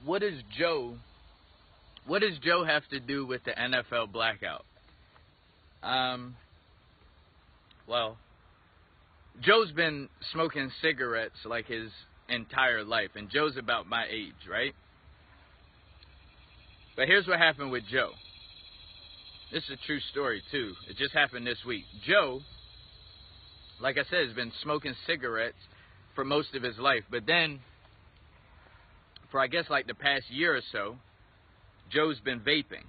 what does Joe have to do with the NFL blackout? Well, Joe's been smoking cigarettes like his entire life, and Joe's about my age, right? But here's what happened with Joe. This is a true story, too. It just happened this week. Joe, like I said, has been smoking cigarettes for most of his life. But then, for I guess like the past year or so, Joe's been vaping.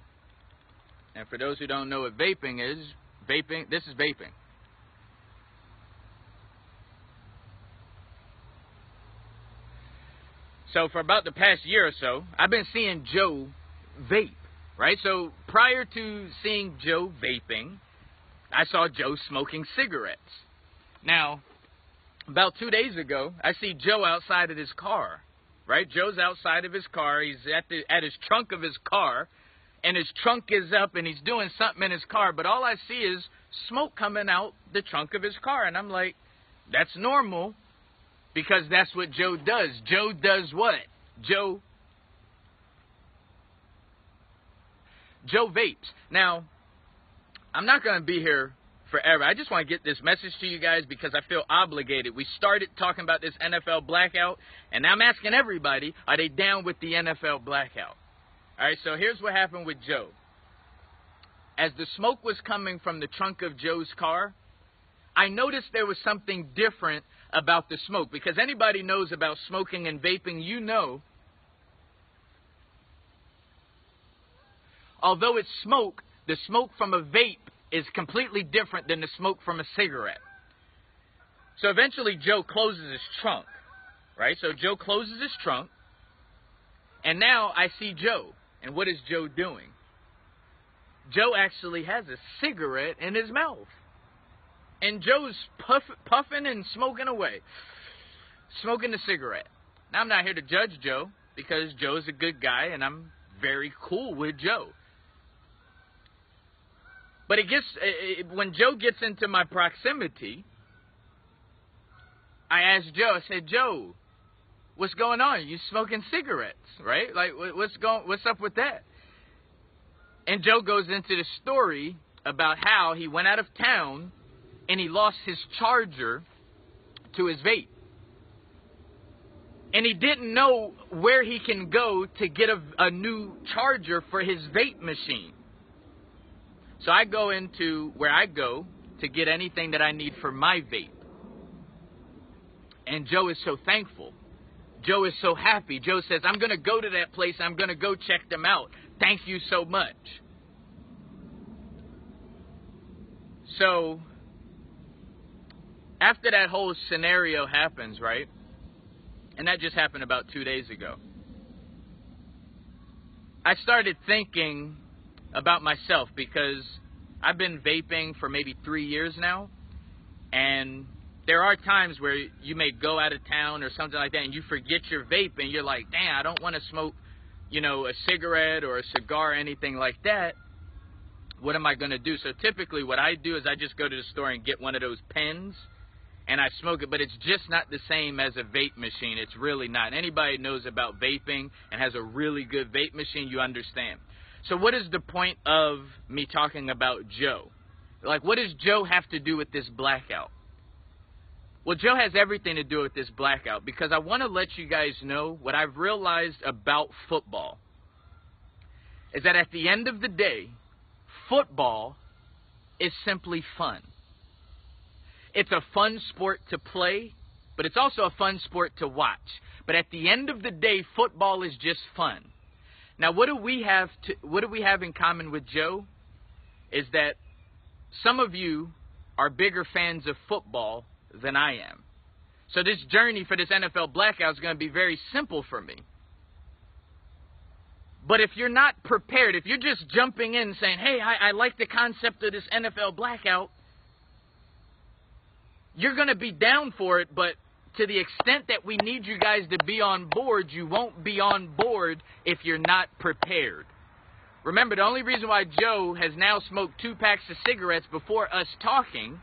And for those who don't know what vaping is, this is vaping. So for about the past year or so, I've been seeing Joe vape, right? So prior to seeing Joe vaping, I saw Joe smoking cigarettes. Now, about 2 days ago, I see Joe outside of his car, right? Joe's outside of his car. He's at his trunk of his car, and his trunk is up, and he's doing something in his car. But all I see is smoke coming out the trunk of his car, and I'm like, that's normal, because that's what Joe does. Joe does what? Joe vapes. Now, I'm not going to be here forever. I just want to get this message to you guys because I feel obligated. We started talking about this NFL blackout, and now I'm asking everybody, are they down with the NFL blackout? All right, so here's what happened with Joe. As the smoke was coming from the trunk of Joe's car, I noticed there was something different about the smoke, because anybody knows about smoking and vaping, you know, although it's smoke, the smoke from a vape is completely different than the smoke from a cigarette. So eventually Joe closes his trunk, right? So Joe closes his trunk, and now I see Joe. And what is Joe doing? Joe actually has a cigarette in his mouth. And Joe's puffing and smoking away. Smoking the cigarette. Now, I'm not here to judge Joe, because Joe's a good guy, and I'm very cool with Joe. But when Joe gets into my proximity, I asked Joe, I said, Joe, what's going on? You smoking cigarettes, right? Like, what's up with that? And Joe goes into the story about how he went out of town and he lost his charger to his vape. And he didn't know where he can go to get a new charger for his vape machine. So I go into where I go to get anything that I need for my vape. And Joe is so thankful. Joe is so happy. Joe says, I'm going to go to that place. I'm going to go check them out. Thank you so much. So after that whole scenario happens, right? And that just happened about 2 days ago. I started thinking about myself, because I've been vaping for maybe 3 years now. And there are times where you may go out of town or something like that and you forget your vape and you're like, damn, I don't want to smoke, a cigarette or a cigar or anything like that. What am I going to do? So typically what I do is I just go to the store and get one of those pens and I smoke it, but it's just not the same as a vape machine. It's really not. Anybody knows about vaping and has a really good vape machine, you understand. So what is the point of me talking about Joe? Like, what does Joe have to do with this blackout? Well, Joe has everything to do with this blackout, because I want to let you guys know what I've realized about football is that at the end of the day, football is simply fun. It's a fun sport to play, but it's also a fun sport to watch. But at the end of the day, football is just fun. Now, what do we have in common with Joe is that some of you are bigger fans of football than I am. So this journey for this NFL blackout is going to be very simple for me. But if you're not prepared, if you're just jumping in saying, hey, I like the concept of this NFL blackout, you're going to be down for it, but to the extent that we need you guys to be on board, you won't be on board if you're not prepared. Remember, the only reason why Joe has now smoked 2 packs of cigarettes before us talking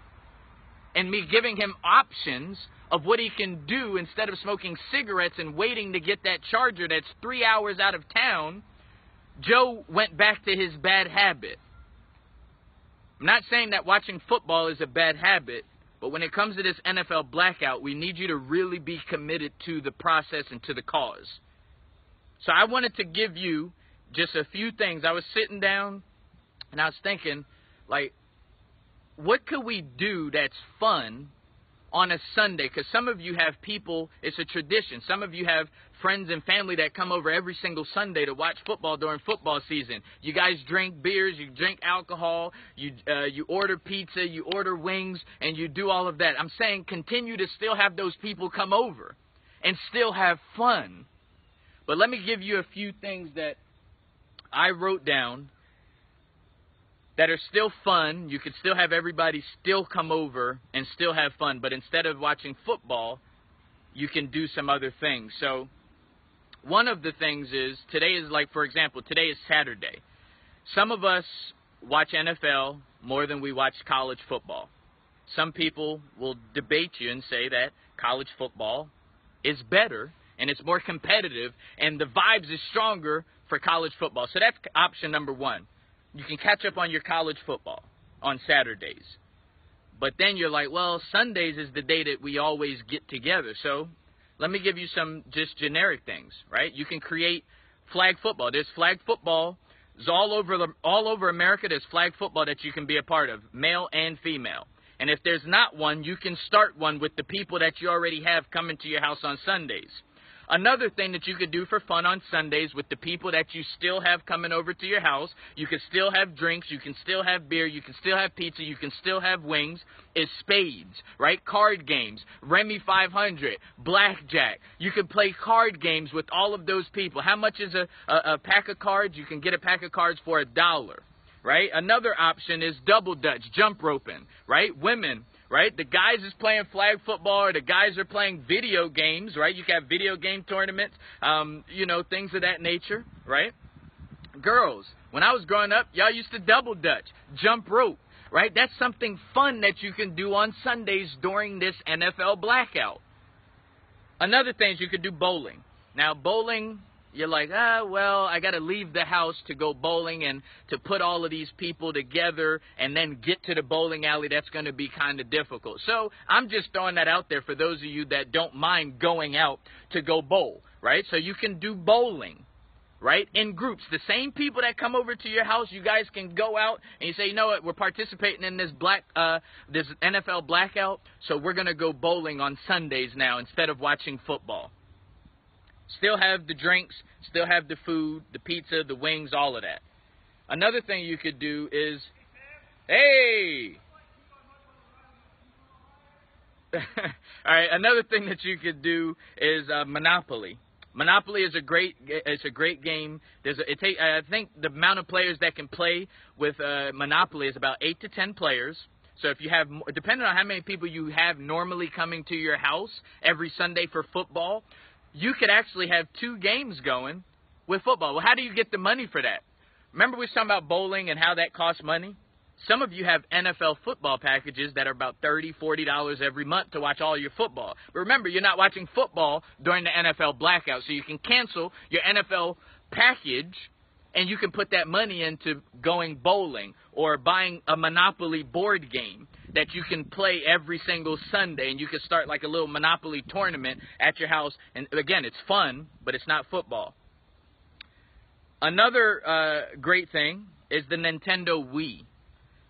and me giving him options of what he can do instead of smoking cigarettes and waiting to get that charger that's 3 hours out of town, Joe went back to his bad habit. I'm not saying that watching football is a bad habit, but when it comes to this NFL blackout, we need you to really be committed to the process and to the cause. So I wanted to give you just a few things. I was sitting down and I was thinking, like, what could we do that's fun on a Sunday? Because some of you have people, it's a tradition. Some of you have friends and family that come over every single Sunday to watch football during football season. You guys drink beers, you drink alcohol, you order pizza, you order wings, and you do all of that. I'm saying continue to still have those people come over and still have fun. But let me give you a few things that I wrote down that are still fun. You could still have everybody still come over and still have fun. But instead of watching football, you can do some other things. So one of the things is, today is like, for example, today is Saturday. Some of us watch NFL more than we watch college football. Some people will debate you and say that college football is better and it's more competitive and the vibes is stronger for college football. So that's option number one. You can catch up on your college football on Saturdays. But then you're like, well, Sundays is the day that we always get together. So let me give you some just generic things, right? You can create flag football. There's flag football all over America. There's flag football that you can be a part of, male and female. And if there's not one, you can start one with the people that you already have coming to your house on Sundays. Another thing that you could do for fun on Sundays with the people that you still have coming over to your house, you can still have drinks, you can still have beer, you can still have pizza, you can still have wings, is spades, right? Card games, Remy 500, blackjack. You can play card games with all of those people. How much is a pack of cards? You can get a pack of cards for $1, right? Another option is double dutch, jump roping, right? Women, right? The guys is playing flag football, or the guys are playing video games, right? You can have video game tournaments, things of that nature, right? Girls, when I was growing up, y'all used to double dutch, jump rope, right? That's something fun that you can do on Sundays during this NFL blackout. Another thing is you could do bowling. Now, bowling, you're like, I got to leave the house to go bowling and to put all of these people together and then get to the bowling alley. That's going to be kind of difficult. So I'm just throwing that out there for those of you that don't mind going out to go bowl, right? So you can do bowling, right, in groups. The same people that come over to your house, you guys can go out and you say, you know what, we're participating in this this NFL blackout, so we're going to go bowling on Sundays now instead of watching football. Still have the drinks, still have the food, the pizza, the wings, all of that. Another thing you could do is, hey! All right, another thing that you could do is Monopoly. Monopoly is a great game. I think the amount of players that can play with Monopoly is about 8 to 10 players. So if you have, depending on how many people you have normally coming to your house every Sunday for football, you could actually have 2 games going with football. Well, how do you get the money for that? Remember we were talking about bowling and how that costs money? Some of you have NFL football packages that are about $30, $40 every month to watch all your football. But remember, you're not watching football during the NFL blackout, so you can cancel your NFL package and you can put that money into going bowling or buying a Monopoly board game that you can play every single Sunday, and you can start like a little Monopoly tournament at your house. And again, it's fun, but it's not football. Another great thing is the Nintendo Wii,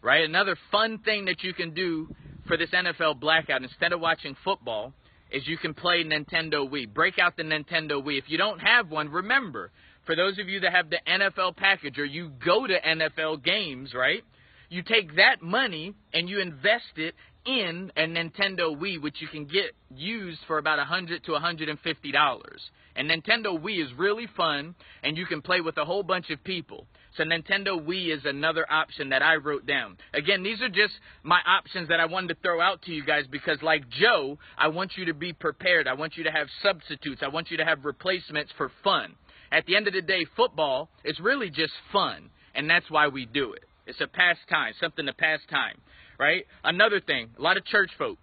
right? Another fun thing that you can do for this NFL blackout instead of watching football is you can play Nintendo Wii. Break out the Nintendo Wii. If you don't have one, remember, for those of you that have the NFL package or you go to NFL games, right, you take that money and you invest it in a Nintendo Wii, which you can get used for about $100 to $150. And Nintendo Wii is really fun, and you can play with a whole bunch of people. So Nintendo Wii is another option that I wrote down. Again, these are just my options that I wanted to throw out to you guys because, like Joe, I want you to be prepared. I want you to have substitutes. I want you to have replacements for fun. At the end of the day, football is really just fun, and that's why we do it. It's a pastime, something to pass time, right? Another thing, a lot of church folk,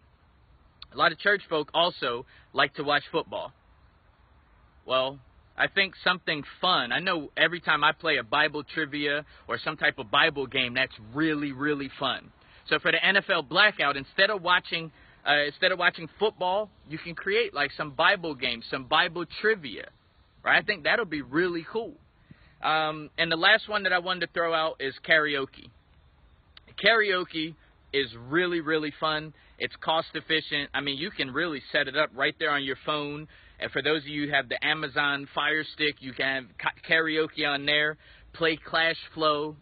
A lot of church folk also like to watch football. Well, I think something fun. I know every time I play a Bible trivia or some type of Bible game, that's really, really fun. So for the NFL Blackout, instead of watching football, you can create like some Bible games, some Bible trivia, right? I think that'll be really cool. And the last one that I wanted to throw out is karaoke. Karaoke is really, really fun. It's cost efficient. I mean, you can really set it up right there on your phone. And for those of you who have the Amazon Fire Stick, you can have karaoke on there. Play Cash Flow,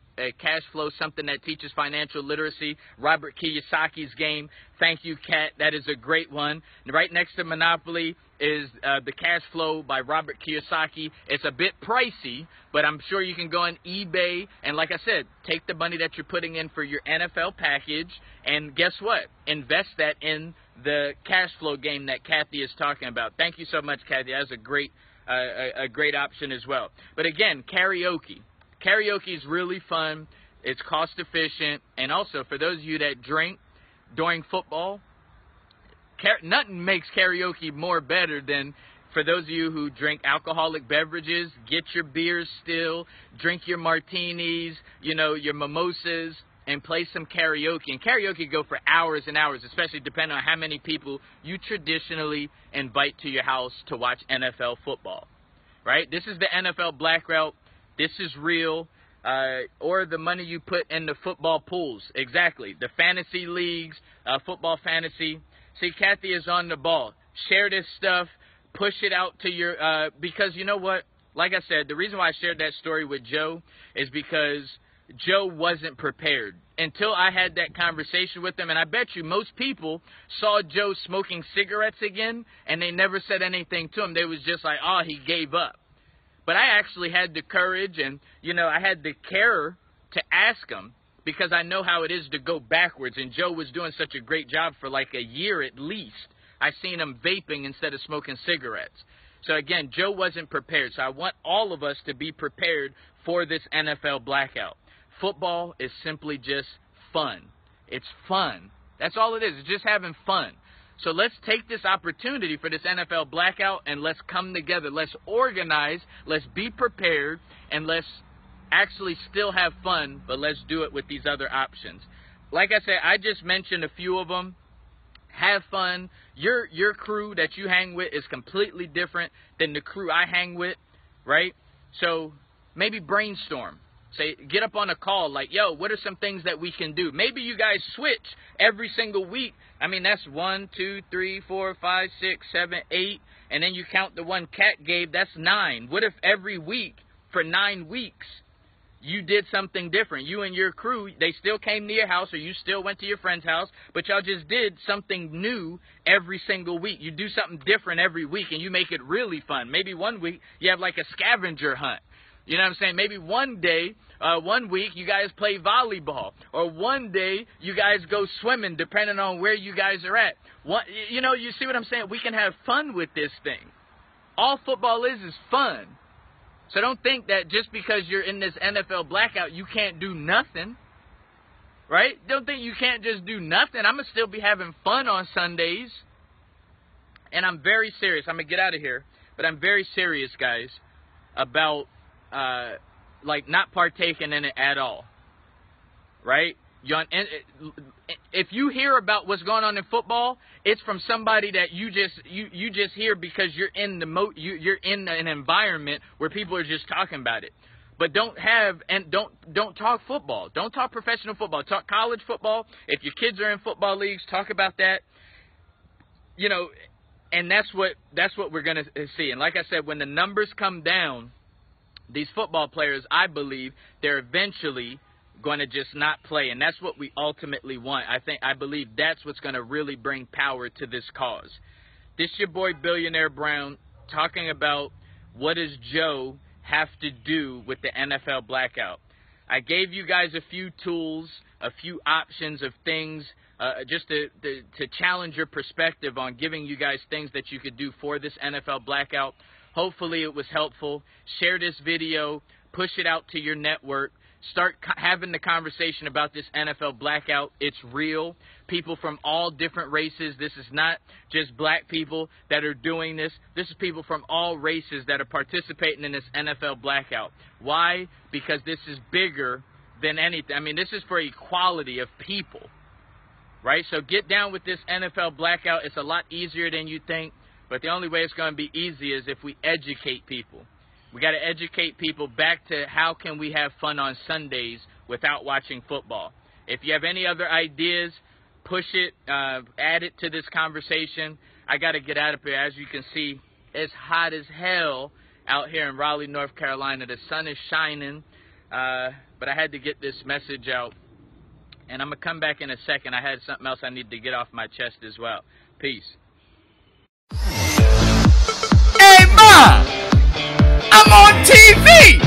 something that teaches financial literacy. Robert Kiyosaki's game. Thank you, Kat. That is a great one. And right next to Monopoly is the Cash Flow by Robert Kiyosaki. It's a bit pricey, but I'm sure you can go on eBay. And like I said, take the money that you're putting in for your NFL package, and guess what? Invest that in the Cash Flow game that Kathy is talking about. Thank you so much, Kathy. That's a great option as well. But again, karaoke. Karaoke is really fun. It's cost efficient. And also, for those of you that drink during football, nothing makes karaoke more better than for those of you who drink alcoholic beverages. Get your beers still, drink your martinis, your mimosas, and play some karaoke. And karaoke go for hours and hours, especially depending on how many people you traditionally invite to your house to watch NFL football. Right? This is the NFL Blackout. This is real. Or the money you put in the football pools. Exactly. The fantasy leagues, football fantasy. See, Kathy is on the ball. Share this stuff. Push it out to your, because you know what? Like I said, the reason why I shared that story with Joe is because Joe wasn't prepared until I had that conversation with him. And I bet you most people saw Joe smoking cigarettes again, and they never said anything to him. They was just like, oh, he gave up. But I actually had the courage and, I had the care to ask him, because I know how it is to go backwards. And Joe was doing such a great job for like a year at least. I seen him vaping instead of smoking cigarettes. So again, Joe wasn't prepared. So I want all of us to be prepared for this NFL Blackout. Football is simply just fun. It's fun. That's all it is. It's just having fun. So let's take this opportunity for this NFL Blackout and let's come together. Let's organize. Let's be prepared. And let's actually still have fun, but let's do it with these other options. Like I said, I just mentioned a few of them. Have fun. Your crew that you hang with is completely different than the crew I hang with, right? So maybe brainstorm. Say, get up on a call like, yo, what are some things that we can do? Maybe you guys switch every single week. I mean, that's 1, 2, 3, 4, 5, 6, 7, 8. And then you count the one Cat gave, that's 9. What if every week for 9 weeks you did something different? You and your crew, they still came to your house or you still went to your friend's house, but y'all just did something new every single week. You do something different every week and you make it really fun. Maybe one week you have like a scavenger hunt. You know what I'm saying? Maybe one day, one week, you guys play volleyball. Or one day, you guys go swimming, depending on where you guys are at. You see what I'm saying? We can have fun with this thing. All football is fun. So don't think that just because you're in this NFL Blackout, you can't do nothing. Right? Don't think you can't just do nothing. I'm going to still be having fun on Sundays. And I'm very serious. I'm going to get out of here. But I'm very serious, guys, about not partaking in it at all, right? If you hear about what's going on in football, it's from somebody that you just hear because you're in an environment where people are just talking about it. But don't talk football. Don't talk professional football. Talk college football. If your kids are in football leagues, talk about that. And that's what we're gonna see. And like I said, when the numbers come down, these football players, I believe, they're eventually going to just not play, and that's what we ultimately want. I believe that's what's going to really bring power to this cause. This your boy Billionaire Brown talking about what does Joe have to do with the NFL Blackout. I gave you guys a few tools, a few options of things, just to challenge your perspective on giving you guys things that you could do for this NFL Blackout. Hopefully it was helpful. Share this video. Push it out to your network. Start having the conversation about this NFL blackout. It's real. People from all different races. This is not just black people that are doing this. This is people from all races that are participating in this NFL blackout. Why? Because this is bigger than anything. I mean, this is for equality of people, right? So get down with this NFL blackout. It's a lot easier than you think, but the only way it's going to be easy is if we educate people. We got to educate people back to how can we have fun on Sundays without watching football. If you have any other ideas, push it, add it to this conversation. I got to get out of here. As you can see, it's hot as hell out here in Raleigh, North Carolina. The sun is shining, but I had to get this message out. And I'm going to come back in a second. I had something else I need to get off my chest as well. Peace. Hey, Ma! I'm on TV!